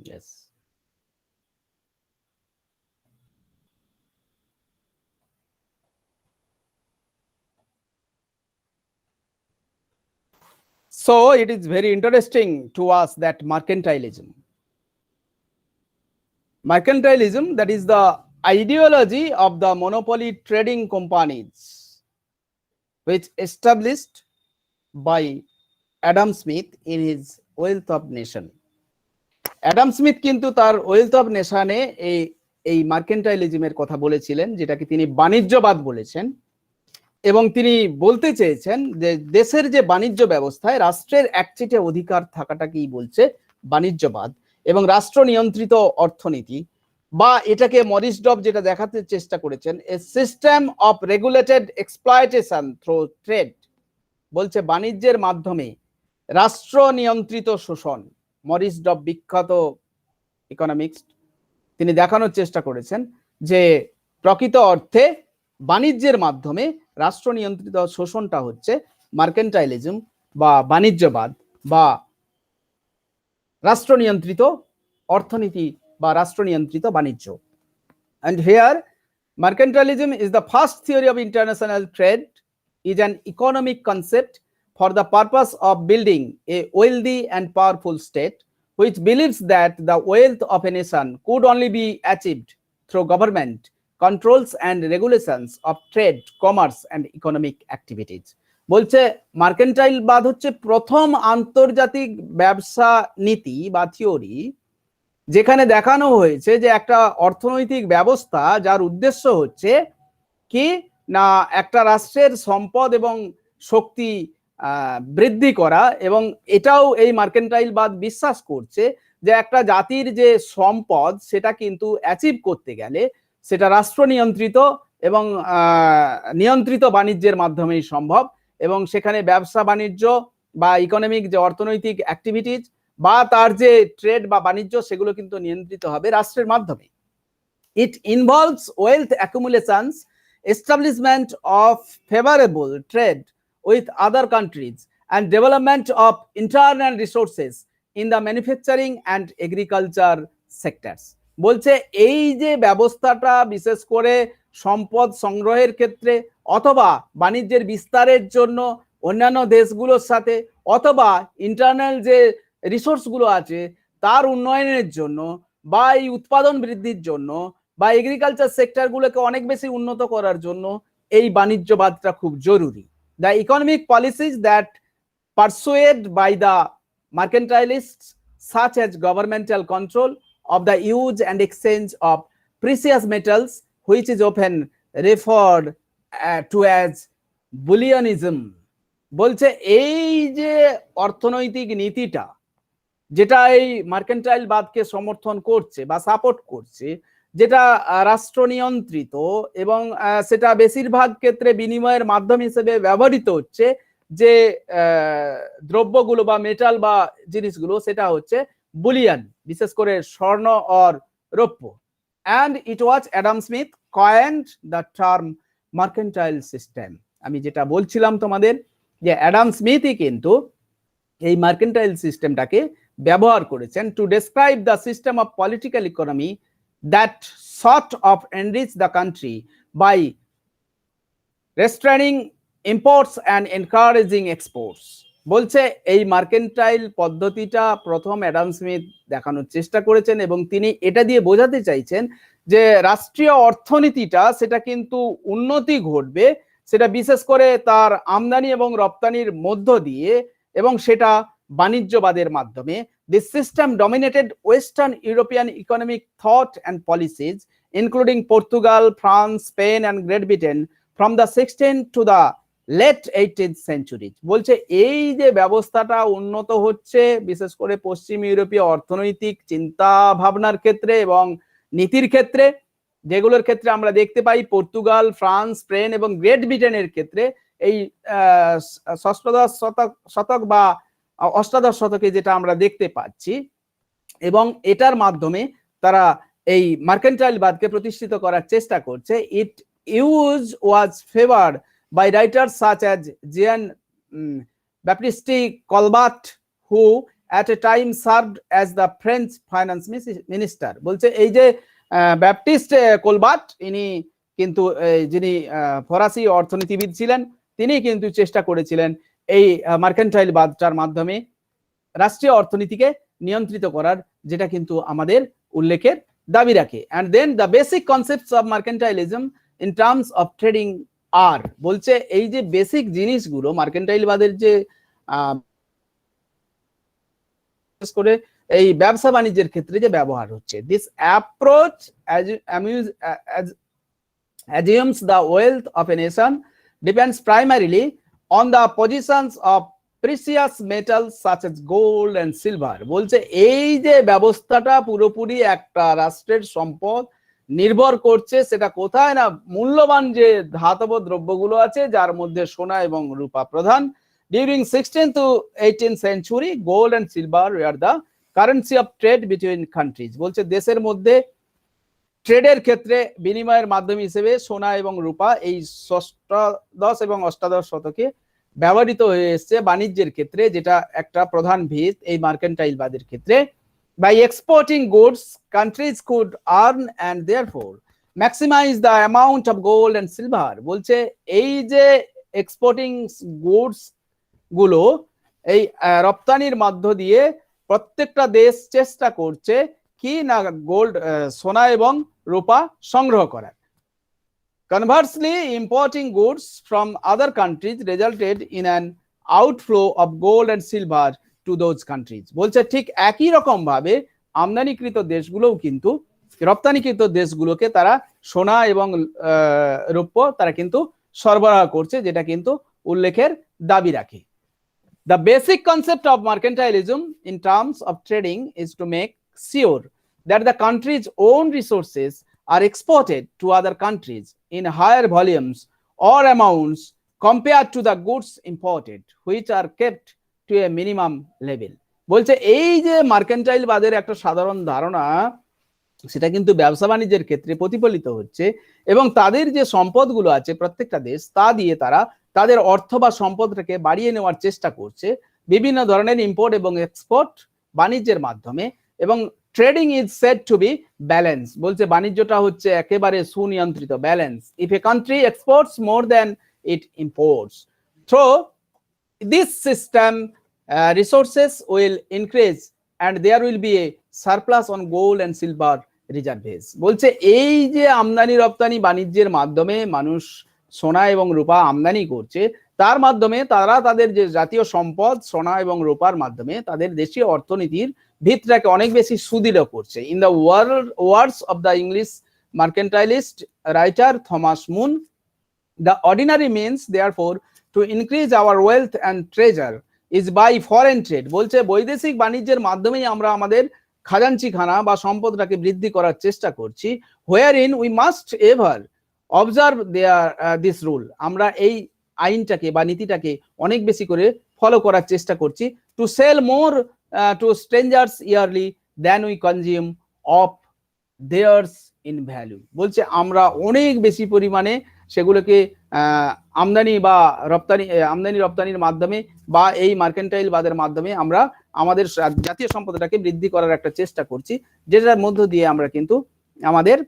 Yes. So it is very interesting to us that mercantilism, that is the ideology of the monopoly trading companies which established by Adam Smith in his Wealth of Nation. Adam Smith কিন্তু তার wealth of নেশনে এই মার্কেন্টাইলিজমের কথা বলেছিলেন, যেটাকে তিনি বাণিজ্যবাদ বলেছেন, এবং তিনি বলতে চেয়েছেন যে দেশের যে বাণিজ্য ব্যবস্থায় রাষ্ট্রের একচেটিয়া অধিকার থাকাটাকেই বলছে বাণিজ্যবাদ, এবং রাষ্ট্র নিয়ন্ত্রিত অর্থনীতি, বা এটাকে মরিস ডব যেটা দেখাতে চেষ্টা করেছেন, a system of regulated exploitation through trade, বলছে বাণিজ্যের মাধ্যমে রাষ্ট্র নিয়ন্ত্রিত শোষণ। মরিস ডব বিখ্যাত ইকোনমিক্স, তিনি দেখানোর চেষ্টা করেছেন যে প্রকৃত অর্থে বাণিজ্যের মাধ্যমে রাষ্ট্র নিয়ন্ত্রিত শোষণটা হচ্ছে মার্কেন্টাইলিজম বা বাণিজ্যবাদ বা রাষ্ট্র নিয়ন্ত্রিত অর্থনীতি বা রাষ্ট্র নিয়ন্ত্রিত বাণিজ্য। And here mercantilism is the first theory of international trade, is an economic concept for the purpose of building a wealthy and powerful state which believes that the wealth of a nation could only be achieved through government controls and regulations of trade, commerce and economic activities. বলছে মার্কেন্টাইলবাদ হচ্ছে প্রথম আন্তর্জাতিক ব্যবসা নীতি বা theory, যেখানে দেখানো হয়েছে যে একটা অর্থনৈতিক ব্যবস্থা যার উদ্দেশ্য হচ্ছে কি না একটা রাষ্ট্রের সম্পদ এবং শক্তি বৃদ্ধি করা, এবং এটাও এই মার্কেন্টাইলবাদ বিশ্বাস করছে যে একটা জাতির যে সম্পদ সেটা কিন্তু অ্যাচিভ করতে গেলে সেটা রাষ্ট্র নিয়ন্ত্রিত এবং নিয়ন্ত্রিত বাণিজ্যের মাধ্যমেই সম্ভব, এবং সেখানে ব্যবসা বাণিজ্য বা ইকোনমিক যে অর্থনৈতিক অ্যাক্টিভিটিজ বা তার যে ট্রেড বা বাণিজ্য সেগুলো কিন্তু নিয়ন্ত্রিত হবে রাষ্ট্রের মাধ্যমে। It involves wealth accumulations, establishment of favourable trade with other countries and development of internal resources in the manufacturing and agriculture sectors. বলছে এই যে ব্যবস্থাটা বিশেষ করে সম্পদ সংগ্রহের ক্ষেত্রে অথবা বাণিজ্যের বিস্তারের জন্য অন্যান্য দেশগুলোর সাথে অথবা ইন্টারনাল যে রিসোর্সগুলো আছে তার উন্নয়নের জন্য বা এই উৎপাদন বৃদ্ধির জন্য বা এগ্রিকালচার সেক্টরগুলোকে অনেক বেশি উন্নত করার জন্য এই বাণিজ্যবাদটা খুব জরুরি। The economic policies that pursued by the mercantilists, such as governmental control of the use and exchange of precious metals, which is often referred to as Bullionism, বলছে এই যে অর্থনৈতিক নীতিটা যেটা এই মার্কেন্টাইলবাদকে সমর্থন করছে বা সাপোর্ট করছে, যেটা রাষ্ট্র নিয়ন্ত্রিত এবং সেটা বেশিরভাগ ক্ষেত্রে বিনিময়ের মাধ্যম হিসেবে ব্যবহৃত হচ্ছে যে দ্রব্যগুলো বা মেটাল বা জিনিসগুলো, সেটা হচ্ছে বুলিয়ান, বিশেষ করে স্বর্ণ আর রৌপ্য। And it was Adam Smith কয়েন্ড the term mercantile system. আমি যেটা বলছিলাম তোমাদের যে অ্যাডাম স্মিথই কিন্তু এই মার্কেন্টাইল সিস্টেমটাকে ব্যবহার করেছেন to describe the system of political economy that sort of enrich the country by restraining imports and encouraging exports. বলছে এই মার্কেন্টাইল পদ্ধতিটা প্রথম অ্যাডাম স্মিথ দেখানোর চেষ্টা করেছেন এবং তিনি এটা দিয়ে বোঝাতে চাইছেন যে রাষ্ট্রীয় অর্থনীতিটা সেটা কিন্তু উন্নতি ঘটবে, সেটা বিশেষ করে তার আমদানি এবং রপ্তানির মধ্য দিয়ে, এবং সেটা বাণিজ্যবাদের মাধ্যমে। This system dominated Western European economic thought and policies, including Portugal, France, Spain, and Great Britain from the 16th to the late 18th century. বলছে এই যে ব্যবস্থাটা উন্নত হচ্ছে বিশেষ করে পশ্চিম ইউরোপীয় অর্থনৈতিক চিন্তা ভাবনার ক্ষেত্রে এবং নীতির ক্ষেত্রে, যেগুলোর ক্ষেত্রে আমরা দেখতে পাই পর্তুগাল, ফ্রান্স, স্পেন এবং গ্রেট ব্রিটেনের ক্ষেত্রে এই ষষ্ঠদশ শতক বা অষ্টাদশ শতকে যেটা আমরা দেখতে পাচ্ছি, এবং এটার মাধ্যমে তারা এই মার্কেন্টাইলবাদকে প্রতিষ্ঠিত করার চেষ্টা করছে। It use was favoured by writers such as Jean Baptiste Colbert, who at a time served as the French finance minister। বলছে এই যে ব্যাপটিস্ট কোলবার্ট, ইনি কিন্তু যিনি ফরাসি অর্থনীতিবিদ ছিলেন, তিনি কিন্তু চেষ্টা করেছিলেন এই মার্কেন্টাইল বাদটার মাধ্যমে রাষ্ট্রীয় অর্থনীতিকে নিয়ন্ত্রিত করার, যেটা কিন্তু আমাদের উল্লেখের দাবি রাখে। And then the basic concepts of mercantilism in terms of trading আর, বলছে এই যে বেসিক জিনিসগুলো মার্কেন্টাইলবাদের যে করে এই ব্যবসা বাণিজ্যের ক্ষেত্রে যে ব্যবহার হচ্ছে, this approach assumes the wealth of a nation depends primarily on the positions of precious metals such as gold and silver। বলছে এই যে ব্যবস্থাটা পুরোপুরি একটা রাষ্ট্রের সম্পদ নির্ভর করছে সেটা কোথায় না, মূল্যবান যে ধাতব দ্রব্যগুলো আছে যার মধ্যে সোনা এবং রূপা প্রধান। During 16th to 18th century, gold and silver were the currency of trade between countries। বলছে দেশের মধ্যে ট্রেডের ক্ষেত্রে বিনিময়ের মাধ্যম হিসেবে সোনা এবং রূপা এই ষষ্ঠদশ এবং অষ্টাদশ শতকে ব্যবহৃত হয়ে এসেছে বাণিজ্যের ক্ষেত্রে, যেটা একটা প্রধান ভিত এই মার্কেন্টাইলবাদের ক্ষেত্রে। By exporting goods, countries could earn and therefore maximize the amount of gold and silver। বলছে এই যে এক্সপোর্টিং গুডস গুলো এই রপ্তানির মধ্য দিয়ে প্রত্যেকটা দেশ চেষ্টা করছে কি না গোল্ড, সোনা এবং রূপা সংগ্রহ করার। Conversely, importing goods from other countries resulted in an outflow of gold and silver to those countries। বলছে ঠিক একই রকম ভাবে আমদানিকৃত দেশগুলোও কিন্তু রপ্তানিকৃত দেশগুলোকে তারা সোনা এবং রৌপ্য তারা কিন্তু সরবরাহ করছে, যেটা কিন্তু উল্লেখের দাবি রাখে। The basic concept of mercantilism in terms of trading is to make sure that the country's own resources are exported to other countries in higher volumes or amounts compared to the goods imported, which are kept to a minimum level। বলছে এই যে mercantile বাদের একটা সাধারণ ধারণা, সেটা কিন্তু ব্যবসা বাণিজ্যের ক্ষেত্রে প্রতিফলিত হচ্ছে, এবং তাদের যে সম্পদগুলো আছে প্রত্যেকটা দেশ তা দিয়ে তারা তাদের অর্থ বা সম্পদটাকে বাড়িয়ে নেওয়ার চেষ্টা করছে বিভিন্ন ধরনের ইম্পোর্ট এবং এক্সপোর্ট বাণিজ্যের মাধ্যমে। এবং trading is said to be balance. বলছে বাণিজ্যটা হচ্ছে একেবারে সুনিয়ন্ত্রিত, balance. If a country exports more than it imports through this system resources will increase and there will be a surplus on gold and silver reserves। বলছে এই যে আমদানি রপ্তানি বাণিজ্যের মাধ্যমে মানুষ সোনা এবং রূপা আমদানি করছে, তার মাধ্যমে তারা তাদের যে জাতীয় সম্পদ সোনা এবং রূপার মাধ্যমে তাদের দেশীয় অর্থনীতির ভিতটাকে অনেক বেশি সুদৃঢ় করছে। In the words of the English mercantilist writer Thomas Mun, the ordinary means therefore to increase our wealth and treasure is by foreign trade. বলছে বৈদেশিক বাণিজ্যের মাধ্যমেই আমরা আমাদের খাজাঞ্চিখানা বা সম্পদটাকে বৃদ্ধি করার চেষ্টা করছি। হোয়ার in we must ever observe this rule, আমরা এই আইনটাকে বা নীতিটাকে অনেক বেশি করে ফলো করার চেষ্টা করছি। To sell more to strangers yearly then we consume of theirs in value. বলছে আমরা অনেক বেশি পরিমাণে সেগুলোকে আমদানি বা আমদানি রপ্তানির মাধ্যমে বা এই মার্কেন্টাইল বাদের মাধ্যমে আমরা আমাদের জাতীয় সম্পদটাকে বৃদ্ধি করার একটা চেষ্টা করছি, যেটার মধ্য দিয়ে আমরা কিন্তু আমাদের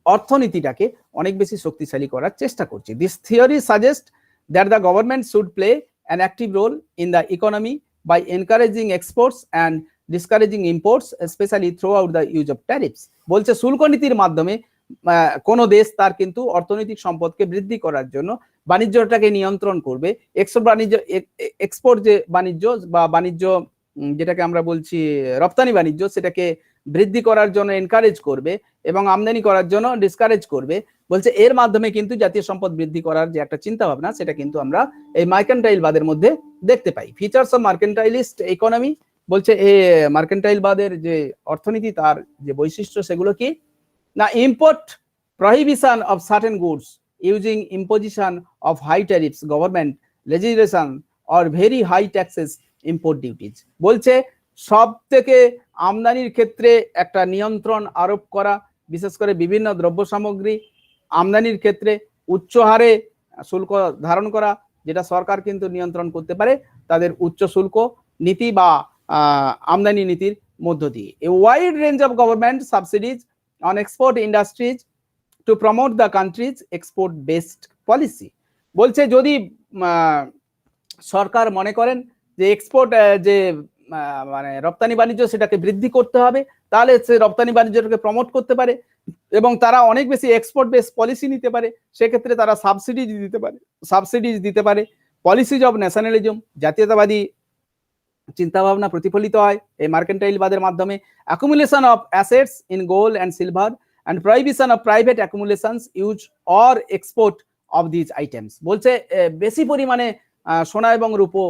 অর্থনীতিটাকে অনেক বেশি শক্তিশালী করার চেষ্টা করছি। This theory suggest that the government should play an active role in the economy by encouraging exports and discouraging imports specially throughout the use of tariffs. বলছে শুল্ক নীতির মাধ্যমে কোন দেশ তার কিন্তু অর্থনৈতিক সম্পদকে বৃদ্ধি করার জন্য বাণিজ্যটাকে নিয়ন্ত্রণ করবে। এক্সপোর্ট যে বাণিজ্য বা বাণিজ্য যেটাকে আমরা বলছি রপ্তানি বাণিজ্য, সেটাকে বৃদ্ধি করার জন্য এনকারেজ করবে এবং আমদানি করার জন্য ডিসকারেজ করবে। বলছে এর মাধ্যমে কিন্তু জাতীয় সম্পদ বৃদ্ধি করার যে একটা চিন্তা ভাবনা, সেটা কিন্তু আমরা এই মার্কেন্টাইল বাদের মধ্যে দেখতে পাই। ফিচার্স অফ মার্কেন্টাইলিস্ট ইকোনমি, বলছে এই মার্কেন্টাইল বাদের যে অর্থনীতি তার যে বৈশিষ্ট্য সেগুলো কি না, import prohibition of certain goods using imposition of high tariffs, government legislation or very high taxes, import duties। বলছে সব থেকে আমদানির ক্ষেত্রে একটা নিয়ন্ত্রণ আরোপ করা, বিশেষ করে বিভিন্ন দ্রব্য সামগ্রী আমদানির ক্ষেত্রে উচ্চ হারে শুল্ক ধারণ করা, যেটা সরকার কিন্তু নিয়ন্ত্রণ করতে পারে। তাদের উচ্চ শুল্ক নীতি বা আমদানি নীতির মধ্য দিয়ে। A wide range of government subsidies on export industries to promote the countries export based policy. বলছে যদি সরকার মনে করেন যে এক্সপোর্ট যে মানে রপ্তানি বাণিজ্য সেটাকে বৃদ্ধি করতে হবে, তাহলে সে রপ্তানি বাণিজ্যটাকে প্রমোট করতে পারে এবং তারা অনেক বেশি এক্সপোর্ট বেস পলিসি নিতে পারে। সেক্ষেত্রে তারা সাবসিডিজ দিতে পারে। পলিসিজ অফ ন্যাশনালিজম, জাতীয়তাবাদী চিন্তাভাবনা প্রতিফলিত হয় এই মার্কেন্টাইলবাদের মাধ্যমে। Accumulation of assets in gold and silver and prohibition of private accumulations use or export of these items. বলছে বেশি পরিমাণে সোনা এবং রূপো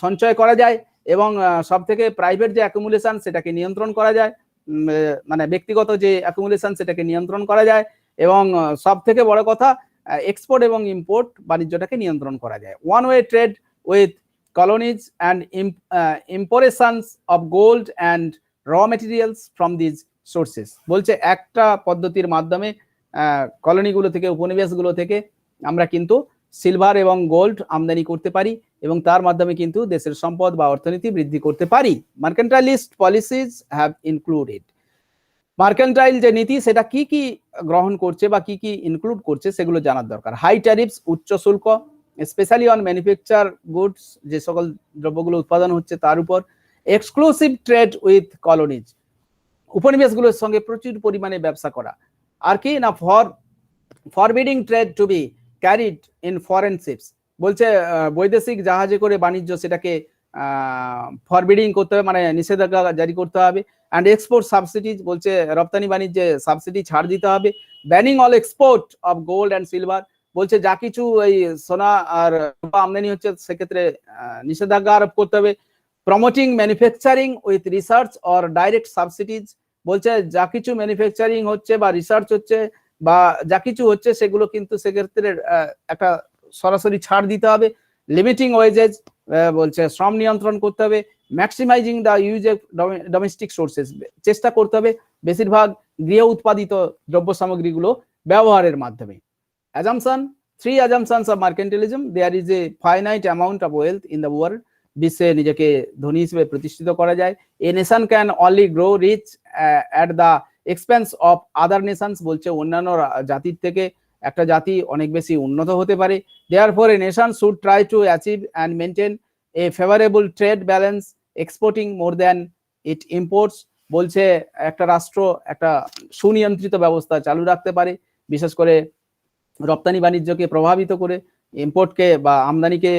সঞ্চয় করা যায় এবং সব থেকে প্রাইভেট যে অ্যাকুমুলেশন সেটাকে নিয়ন্ত্রণ করা যায়, মানে ব্যক্তিগত যে অ্যাকুমুলেশন সেটাকে নিয়ন্ত্রণ করা যায় এবং সব থেকে বড় কথা এক্সপোর্ট এবং ইম্পোর্ট বাণিজ্যটাকে নিয়ন্ত্রণ করা যায়। One way trade with colonies and importations of gold and raw materials from these sources। বলছে একটা পদ্ধতির মাধ্যমে কলোনিগুলো থেকে, উপনিবেশগুলো থেকে আমরা কিন্তু সিলভার এবং গোল্ড আমদানি করতে পারি এবং তার মাধ্যমে কিন্তু দেশের সম্পদ বা অর্থনীতি বৃদ্ধি করতে পারি। মার্কেন্টাইলিস্ট পলিসিজ হ্যাভ ইনক্লুডেড, মার্কেন্টাইল যে নীতি সেটা কি কি গ্রহণ করছে বা কি কি ইনক্লুড করছে সেগুলো জানার দরকার। হাই ট্যারিফস, উচ্চ শুল্ক, স্পেশালি অন ম্যানুফ্যাকচার গুডস, যে সকল দ্রব্যগুলো উৎপাদন হচ্ছে তার উপর। এক্সক্লুসিভ ট্রেড উইথ কলোনিজ, উপনিবেশগুলোর সঙ্গে প্রচুর পরিমাণে ব্যবসা করা। আর কি না, forbidding trade to be carried in foreign ships. বলছে বৈদেশিক জাহাজে করে বাণিজ্য সেটাকে ফরবিডিং করতে হবে, মানে নিষেধাজ্ঞা জারি করতে হবে। অ্যান্ড এক্সপোর্ট সাবসিডিজ, বলছে রপ্তানি বাণিজ্যে সাবসিডি ছাড় দিতে হবে। Banning all export of gold and silver, বলছে যা কিছু এই সোনা আর রূপা আমদানি হচ্ছে সেক্ষেত্রে নিষেধাজ্ঞা আরোপ করতে হবে। Promoting manufacturing with research or direct subsidies, বলছে যা কিছু ম্যানুফ্যাকচারিং হচ্ছে বা রিসার্চ হচ্ছে বা যা কিছু হচ্ছে সেগুলো কিন্তু সেক্ষেত্রে একটা সরাসরি ছাড় দিতে হবে। লিমিটিং ওয়েজেস, বলছে শ্রম নিয়ন্ত্রণ করতে হবে। Maximising the use of domestic sources, চেষ্টা করতে হবে বেশিরভাগ গৃহ উৎপাদিত দ্রব্য সামগ্রীগুলো ব্যবহারের মাধ্যমে। Assumption, 3 assumptions of mercantilism. There is a finite amount of wealth in the world. বিশ্বে নিজেকে ধনী হিসেবে প্রতিষ্ঠিত করা যায়। A nation can only grow rich at the expense of other nations, বলছে অন্যান্য জাতির থেকে একটা জাতি অনেক বেশি উন্নত হতে পারে। Therefore a nation should try to achieve and maintain a favorable trade balance, exporting more than it imports। বলছে একটা রাষ্ট্র একটা সুনিয়ন্ত্রিত ব্যবস্থা চালু রাখতে পারে, বিশেষ করে রপ্তানি বাণিজ্যকে প্রভাবিত করে, ইম্পোর্টকে বা আমদানিকে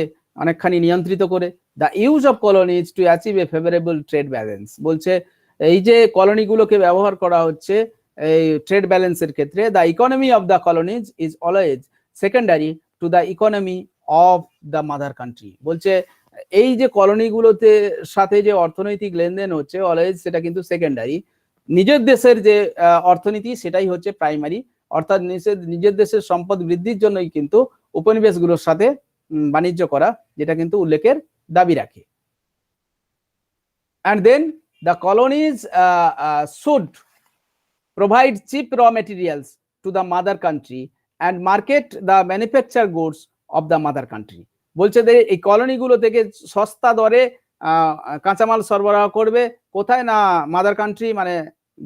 অনেকখানি নিয়ন্ত্রিত করে। The use of colonies to achieve A favourable trade balance, বলছে এই যে কলোনিগুলোকে ব্যবহার করা হচ্ছে এই ট্রেড ব্যালেন্সের ক্ষেত্রে, the economy of the colonies is always secondary to the economy of the mother country. বলছে এই যে কলোনিগুলোতে সাথে যে অর্থনৈতিক লেনদেন হচ্ছে অলওয়েজ সেটা কিন্তু সেকেন্ডারি, নিজের দেশের যে অর্থনীতি সেটাই হচ্ছে প্রাইমারি, অর্থাৎ নিজের দেশের সম্পদ বৃদ্ধির জন্যই কিন্তু উপনিবেশগুলোর সাথে বাণিজ্য করা, যেটা কিন্তু উল্লেখের দাবি রাখে। And then the colonies should provide cheap raw materials to the mother country and market the manufactured goods of the mother country। বলছে যে এই কলোনিগুলো থেকে সস্তা দরে কাঁচামাল সরবরাহ করবে, কোথায় না মাদার কান্ট্রি, মানে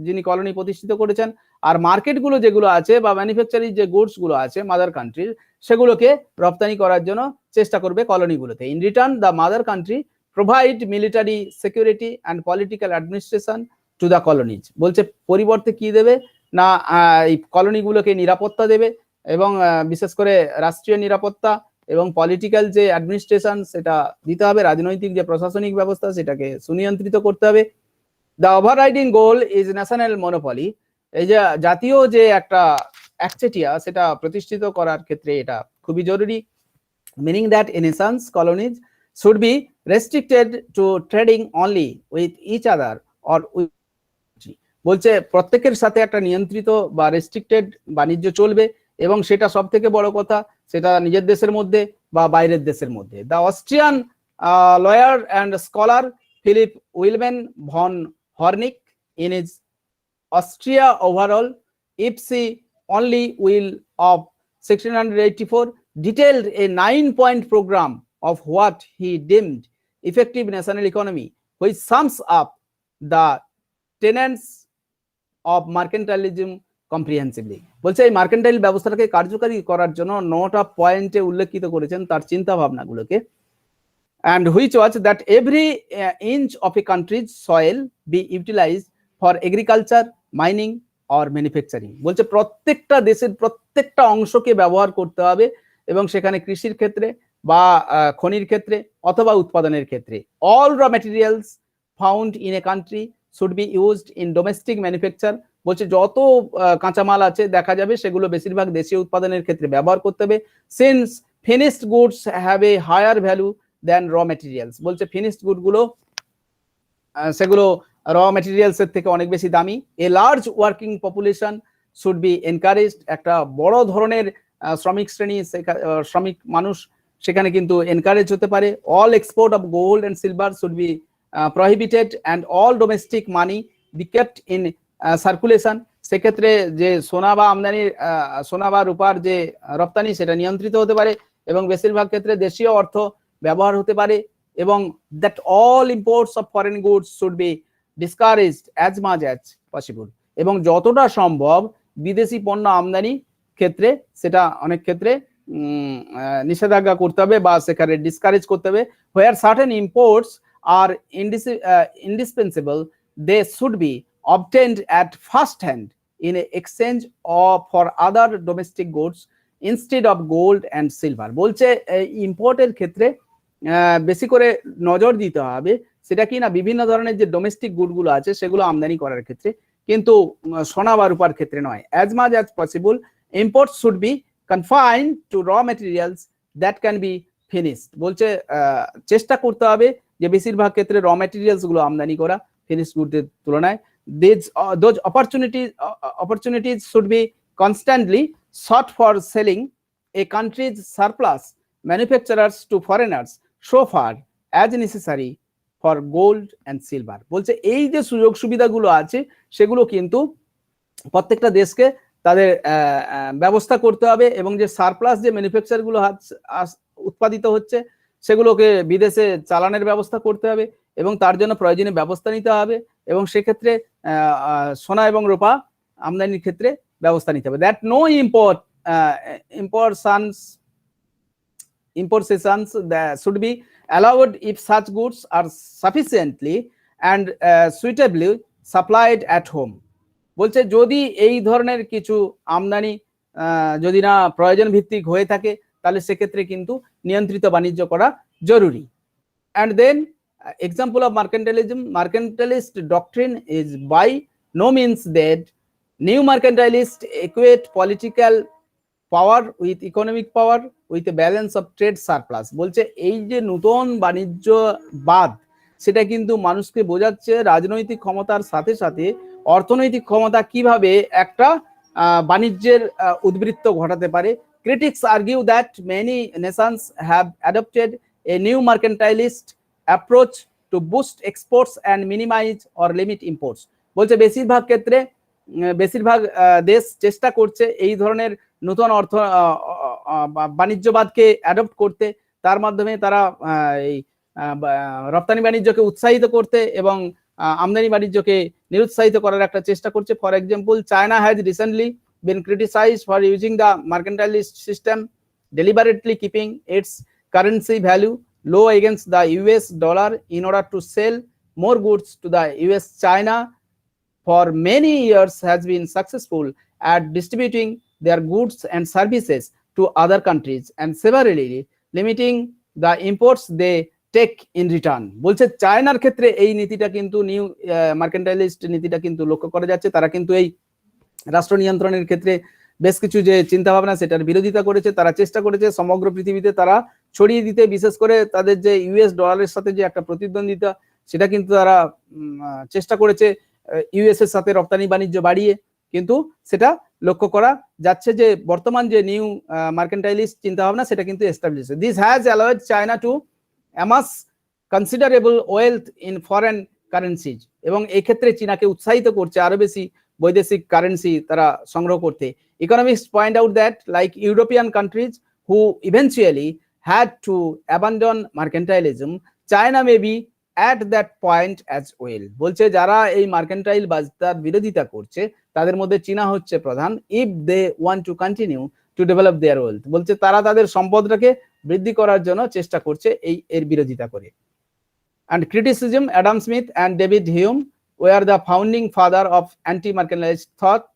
যিনি কলোনি প্রতিষ্ঠিত করেছেন। আর মার্কেটগুলো যেগুলো আছে বা ম্যানুফ্যাকচারিং যে গুডস গুলো আছে মাদার কান্ট্রির, সেগুলোকে রপ্তানি করার জন্য চেষ্টা করবে কলোনিগুলোতে। In return the mother country provide military security and political administration to the colonies. বলছে পরিবর্তে কি দেবে না, এই কলোনিগুলোকে নিরাপত্তা দেবে এবং বিশেষ করে রাষ্ট্রীয় নিরাপত্তা এবং পলিটিক্যাল যে অ্যাডমিনিস্ট্রেশন সেটা দিতে হবে, রাজনৈতিক যে প্রশাসনিক ব্যবস্থা সেটাকে সুনিয়ন্ত্রিত করতে হবে। The overriding goal is national monopoly, এই যে জাতীয় যে একটা একচেটিয়া সেটা প্রতিষ্ঠিত করার ক্ষেত্রে এটা খুবই জরুরি। Meaning that a nation's colonies should be restricted to trading only with each other or with, বলছে প্রত্যেকের সাথে একটা নিয়ন্ত্রিত বা রেস্ট্রিক্টেড বাণিজ্য চলবে এবং সেটা সব থেকে বড় কথা সেটা নিজের দেশের মধ্যে বা বাইরের দেশের মধ্যে। The Austrian lawyer and scholar Philipp Wilhelm von Hornick in his Austria overall ipsi only will of 1684 detailed a 9-point program of what he deemed effective national economy which sums up the tenets of mercantilism comprehensively. বলছে এই mercantile ব্যবস্থাটাকে কার্যকারী করার জন্য 9টা পয়েন্টে উল্লেখিত করেছেন তার চিন্তা ভাবনাগুলোকে, and which was that every inch of a country's soil be utilized for agriculture, mining or manufacturing. বলছে প্রত্যেকটা দেশের প্রত্যেকটা অংশকে ব্যবহার করতে হবে এবং সেখানে কৃষির ক্ষেত্রে বা খনির ক্ষেত্রে অথবা উৎপাদনের ক্ষেত্রে। all raw materials found in a country should be used in domestic manufacture. বলছে যত কাঁচামাল আছে দেখা যাবে সেগুলো বেশিরভাগ দেশীয় উৎপাদনের ক্ষেত্রে ব্যবহার করতে হবে, since finished goods have a higher value than raw materials. বলছে ফিনিশড গুড গুলো সেগুলো র ম্যাটেরিয়ালস এর থেকে অনেক বেশি দামি। A large working population should be encouraged, একটা বড় ধরনের শ্রমিক শ্রেণী, শ্রমিক মানুষ সেখানে কিন্তু এনকারেজ হতে পারে। All export of gold and silver should be prohibited and all domestic money be kept in circulation. সেক্ষেত্রে যে সোনা বা আমদানির সোনা বা রূপার যে রপ্তানি সেটা নিয়ন্ত্রিত হতে পারে এবং বেশিরভাগ ক্ষেত্রে দেশীয় অর্থ ব্যবহার হতে পারে, এবং that all imports of foreign goods should be discouraged as much as possible. এবং যতটা সম্ভব বিদেশি পণ্য আমদানি ক্ষেত্রে সেটা অনেক ক্ষেত্রে নিষেধাজ্ঞা করতে হবে বা সেখানে ডিসকারেজ করতে হবে। Where certain imports are indispensable they should be obtained at first hand in exchange of for other domestic goods instead of gold and silver. বলছে ইম্পোর্টের ক্ষেত্রে বেশি করে নজর দিতে হবে সেটা কি না বিভিন্ন ধরনের যে ডোমেস্টিক গুডগুলো আছে সেগুলো আমদানি করার ক্ষেত্রে, কিন্তু সোনা বা রূপার ক্ষেত্রে নয়। as much as possible imports should be confined to raw materials that can be finished. বলছে চেষ্টা করতে হবে যে বেশিরভাগ ক্ষেত্রে র ম্যাটেরিয়ালস গুলো আমদানি করা ফিনিশড গুডের তুলনায়। those opportunities should be constantly sought for selling a country's surplus manufacturers to foreigners so far as necessary for gold and silver. বলছে এই যে সুযোগ সুবিধাগুলো আছে সেগুলো কিন্তু প্রত্যেকটা দেশকে তাদের ব্যবস্থা করতে হবে এবং যে সারপ্লাস যে ম্যানুফ্যাকচারগুলো উৎপাদিত হচ্ছে সেগুলোকে বিদেশে চালানের ব্যবস্থা করতে হবে এবং তার জন্য প্রয়োজনীয় ব্যবস্থা নিতে হবে এবং সেক্ষেত্রে সোনা এবং রূপা আমদানির ক্ষেত্রে ব্যবস্থা নিতে হবে। That no importations should be allowed if such goods are sufficiently and suitably supplied at home. বলছে যদি এই ধরনের কিছু আমদানি যদি না প্রয়োজন ভিত্তিক হয়ে থাকে তাহলে সেক্ষেত্রে কিন্তু নিয়ন্ত্রিত বাণিজ্য করা জরুরি। and then example of mercantilism, mercantilist doctrine is by no means that new mercantilists equate political power with economic power with a balance of trade surplus. বলছে এই যে নতুন বাণিজ্যবাদ সেটা কিন্তু মানুষকে বোঝাচ্ছে রাজনৈতিক ক্ষমতার সাথে সাথে অর্থনৈতিক ক্ষমতা কিভাবে একটা বাণিজ্যের উদ্বৃত্ত ঘটাতে পারে। Critics argue that many nations have adopted a new mercantilist approach to boost exports and minimize or limit imports. বলছে বেশিরভাগ ক্ষেত্রে বেশিরভাগ দেশ চেষ্টা করছে এই ধরনের নতুন বাণিজ্যবাদকে অ্যাডপ্ট করতে, তার মাধ্যমে তারা এই রপ্তানি বাণিজ্যকে উৎসাহিত করতে এবং আমদানি বাণিজ্যকে নিরুৎসাহিত করার একটা চেষ্টা করছে। For example, China has recently been criticized for using the mercantilist system, deliberately keeping its currency value low against the US dollar in order to sell more goods to the US. China for many years has been successful at distributing their goods and services to other countries and severely limiting the imports they take in return. বলছে চায়নার ক্ষেত্রে এই নীতিটা কিন্তু new মার্কেন্টাইলিস্ট নীতিটা কিন্তু লক্ষ্য করা যাচ্ছে। তারা কিন্তু এই রাষ্ট্র নিয়ন্ত্রণের ক্ষেত্রে বেশ কিছু যে চিন্তা ভাবনা সেটার বিরোধিতা করেছে। তারা চেষ্টা করেছে সমগ্র পৃথিবীতে তারা ছড়িয়ে দিতে, বিশেষ করে তাদের যে ইউএস ডলারের সাথে যে একটা প্রতিদ্বন্দ্বিতা সেটা কিন্তু তারা চেষ্টা করেছে ইউএস এর সাথে রপ্তানি বাণিজ্য বাড়িয়ে, কিন্তু সেটা লক্ষ্য করা যাচ্ছে যে বর্তমান যে নিউ মার্কেন্টাইলিস্ট চিন্তা ভাবনা সেটা কিন্তু establish. This has allowed China to amass considerable wealth in foreign currencies, এবং এই ক্ষেত্রে চীনাকে উৎসাহিত করছে আরো বেশি বৈদেশিক কারেন্সি তারা সংগ্রহ করতে। Economists point out that like European countries who eventually had to abandon mercantilism, China may be at that point as well. বলছে যারা এই মার্কেন্টাইল বাজার বিরোধিতা করছে তাদের মধ্যে চীনা হচ্ছে প্রধান, if they want to continue to develop their wealth, বলছে তারা তাদের সম্পদটাকে বৃদ্ধি করার জন্য চেষ্টা করছে এর বিরোধিতা করে। And criticism, Adam Smith and David Hume were the founding father of anti-mercantilist thought.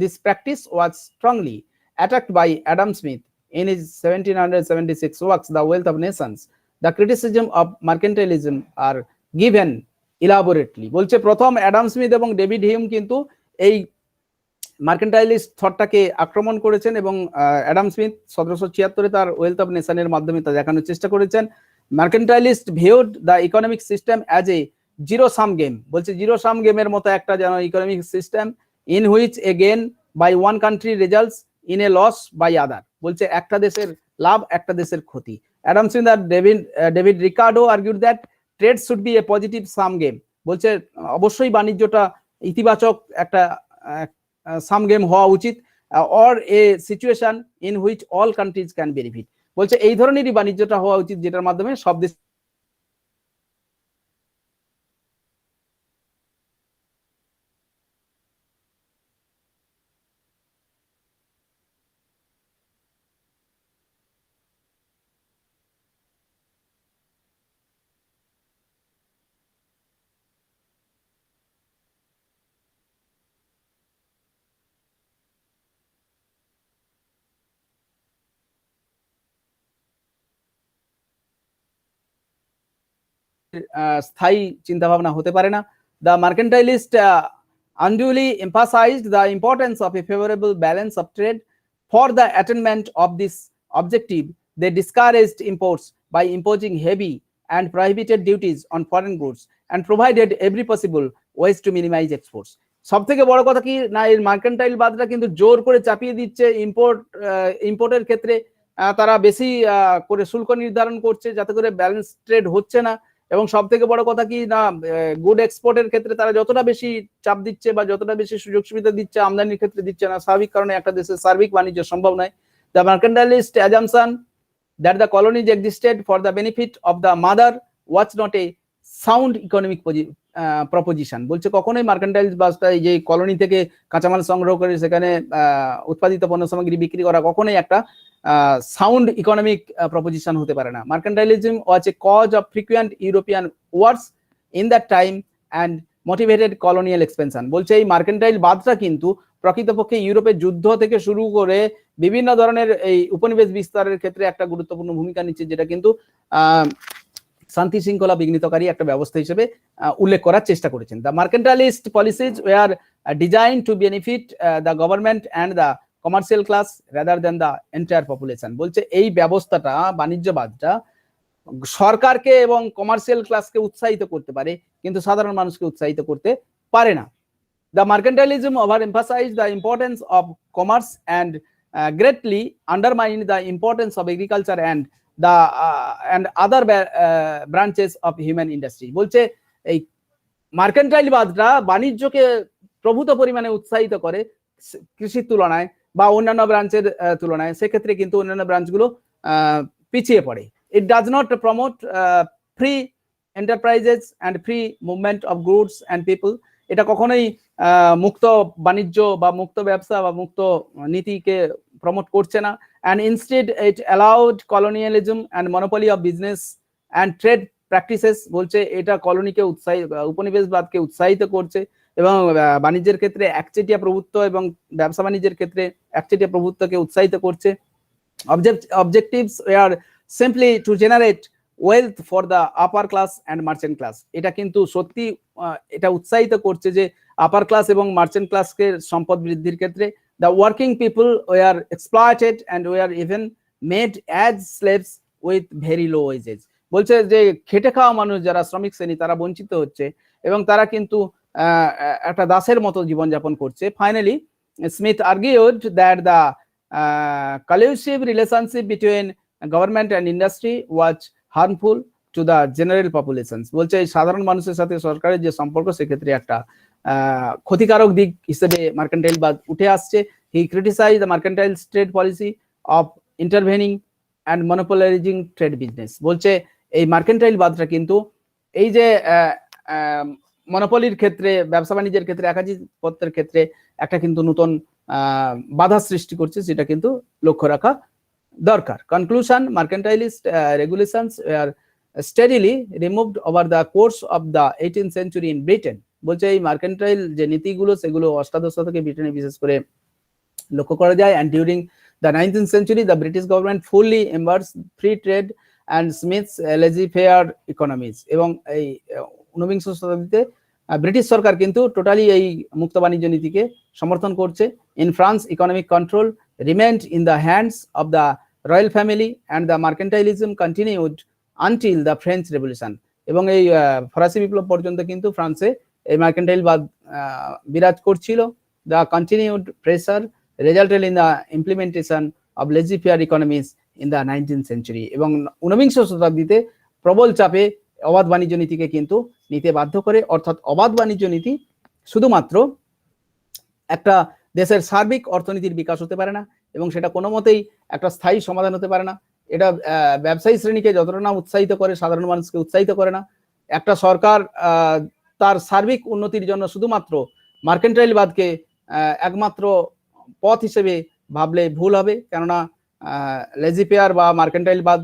This practice was strongly attacked by Adam Smith in his 1776 works, The Wealth of Nations. The criticism of mercantilism are given elaborately. বলছে প্রথম Adam Smith এবং David Hume কিন্তু এই মার্কেন্টাইলিস্ট থটটাকে আক্রমণ করেছেন এবং Adam Smith 1776 তার wealth of নেশনের মাধ্যমে তা দেখানোর চেষ্টা করেছেন। Mercantilist viewed the economic system as a zero sum game, বলছে জিরো সাম গেমের মতো একটা যেন economic system in which a gain by one country results in a loss by other, বলছে একটা দেশের লাভ একটা দেশের ক্ষতি। অ্যাডাম স্মিথ আর David Ricardo argued that trade should be a positive sum game, বলছে অবশ্যই বাণিজ্যটা ইতিবাচক একটা সাম গেম হওয়া উচিত, or a situation in which all countries can benefit, বলছে এই ধরনেরই বাণিজ্যটা হওয়া উচিত যেটার মাধ্যমে সব দেশ স্থায়ী চিন্তা ভাবনা হতে পারে না। The mercantilist unduly emphasized the importance of a favorable balance of trade. For the attainment of this objective, they discouraged imports by imposing heavy and prohibited duties on foreign goods and provided every possible ways to minimize exports. সব থেকে বড় কথা কি না, এই mercantile বাদটা কিন্তু জোর করে চাপিয়ে দিচ্ছে ইম্পোর্টের ক্ষেত্রে তারা বেশি করে শুল্ক নির্ধারণ করছে যাতে করে ব্যালেন্স ট্রেড হচ্ছে না, এবং সব থেকে বড় কথা কি না গুড এক্সপোর্টের ক্ষেত্রে তারা যতটা বেশি চাপ দিচ্ছে বা যতটা বেশি সুযোগ সুবিধা দিচ্ছে আমদানির ক্ষেত্রে দিচ্ছে না, স্বাভাবিক কারণে একটা দেশের সার্বিক বাণিজ্য সম্ভব নয়। The mercantilist assumption that the colonies existed for the benefit of the mother was not a sound economic proposition, বলছে কখনোই মার্কেন্টাইল বাসটা যে কলোনি থেকে কাঁচামাল সংগ্রহ করে সেখানে উৎপাদিত পণ্য সামগ্রী বিক্রি করা কখনোই একটা সাউন্ড ইকোনমিক প্রপোজিশন হতে পারে না। Mercantilism was a cause of frequent European wars in that time and motivated colonial expansion, বলছে এই মার্কেন্টাইল বাদটা কিন্তু প্রকৃতপক্ষে ইউরোপের যুদ্ধ থেকে শুরু করে বিভিন্ন ধরনের এই উপনিবেশ বিস্তারের ক্ষেত্রে একটা গুরুত্বপূর্ণ ভূমিকা নিচ্ছে, যেটা কিন্তু শান্তি শৃঙ্খলা বিঘ্নিতকারী একটা ব্যবস্থা হিসেবে উল্লেখ করার চেষ্টা করেছেন। The mercantilist policies were designed to benefit the government and the commercial class rather than the entire population, বলছে এই ব্যবস্থাটা বাণিজ্যবাদটা সরকারকে এবং কমার্শিয়াল ক্লাসকে উৎসাহিত করতে পারে কিন্তু সাধারণ মানুষকে উৎসাহিত করতে পারে না। The mercantilism overemphasized the importance of commerce and greatly undermined the importance of agriculture and the and other branches of human industry, বলছে এই মার্কেন্টাইল বাদটা বাণিজ্যকে প্রভূত পরিমাণে উৎসাহিত করে কৃষির তুলনায় বা অন্যান্য ব্রাঞ্চের তুলনায়, সেক্ষেত্রে কিন্তু অন্যান্য ব্রাঞ্চগুলো পিছিয়ে পড়ে। It does not promote free enterprises and free movement of goods and people, এটা কখনোই মুক্ত বাণিজ্য বা মুক্ত ব্যবসা বা মুক্ত নীতিকে প্রমোট করছে না। and instead it allowed colonialism and monopoly of business and trade practices, বলছে এটা কলোনিকে উপনিবেশবাদকে উৎসাহিত করছে এবং বাণিজ্যের ক্ষেত্রে একচেটিয়া প্রভুত্ব এবং ব্যবসা বাণিজ্যের ক্ষেত্রে একচেটিয়া প্রভুত্বকে উৎসাহিত করছে। Objectives were simply to generate wealth for the upper class and merchant class, এটা কিন্তু সত্যি এটা উৎসাহিত করছে যে আপার ক্লাস এবং মার্চেন্ট ক্লাসকে সম্পদ বৃদ্ধির ক্ষেত্রে। The working people were exploited and were even made as slaves with very low wages, বলছে যে খেটে খাওয়া মানুষ যারা শ্রমিক শ্রেণী তারা বঞ্চিত হচ্ছে এবং তারা কিন্তু একটা দাসের মতো জীবনযাপন করছে। Finally, Smith argued that the collusive relationship between government and industry was harmful to the general populations, বলছে সাধারণ মানুষের সাথে সরকারের যে সম্পর্ক সেক্ষেত্রে একটা ক্ষতিকারক দিক হিসেবে মার্কেন্টাইল বাদ উঠে আসছে। He criticized the mercantile trade policy of intervening and monopolizing trade business, বলছে এই মার্কেন্টাইল বাদটা কিন্তু এই যে মনোপলির ক্ষেত্রে, ব্যবসা বাণিজ্যের ক্ষেত্রে, একাধিপত্যের ক্ষেত্রে একটা কিন্তু নতুন বাধা সৃষ্টি করছে, যেটা কিন্তু লক্ষ্য রাখা দরকার। Conclusion, mercantilist regulations were steadily removed over the course of the 18th century in Britain. বলছে এই মার্কেন্টাইল যে নীতিগুলো সেগুলো অষ্টাদশ শতকে ব্রিটেনে বিশেষ করে লক্ষ্য করা যায়। And during the 19th century the British government fully embraced free trade and Smith's laissez faire economies. এবং এই 19বিংশ শতাব্দীতে ব্রিটিশ সরকার কিন্তু টোটালি এই মুক্ত বাণিজ্য নীতিকে সমর্থন করছে। In France economic control রিমেন্ড in the hands of the royal family and the mercantilism continued until the French revolution. এবং এই ফরাসি বিপ্লব পর্যন্ত কিন্তু ফ্রান্সে এই মার্কেন্টাইলবাদ বিরাজ করছিল। The continued pressure resulted in the implementation of lazy faire economies in the 19th century। এবং 19বিংশ শতাব্দীতে প্রবল চাপে অবাধ বাণিজ্য নীতিকে কিন্তু নিতে বাধ্য করে। অর্থাৎ অবাধ বাণিজ্য নীতি শুধুমাত্র একটা দেশের সার্বিক অর্থনীতির বিকাশ হতে পারে না, এবং সেটা কোনো মতেই একটা স্থায়ী সমাধান হতে পারে না। এটা ব্যবসায়ী শ্রেণীকে যতটা না উৎসাহিত করে, সাধারণ মানুষকে উৎসাহিত করে না। একটা সরকার তার সার্বিক উন্নতির জন্য শুধুমাত্র মার্কেন্টাইলবাদকে একমাত্র পথ হিসেবে ভাবলে ভুল হবে, কেননা লেজি ফেয়ার বা মার্কেন্টাইলবাদ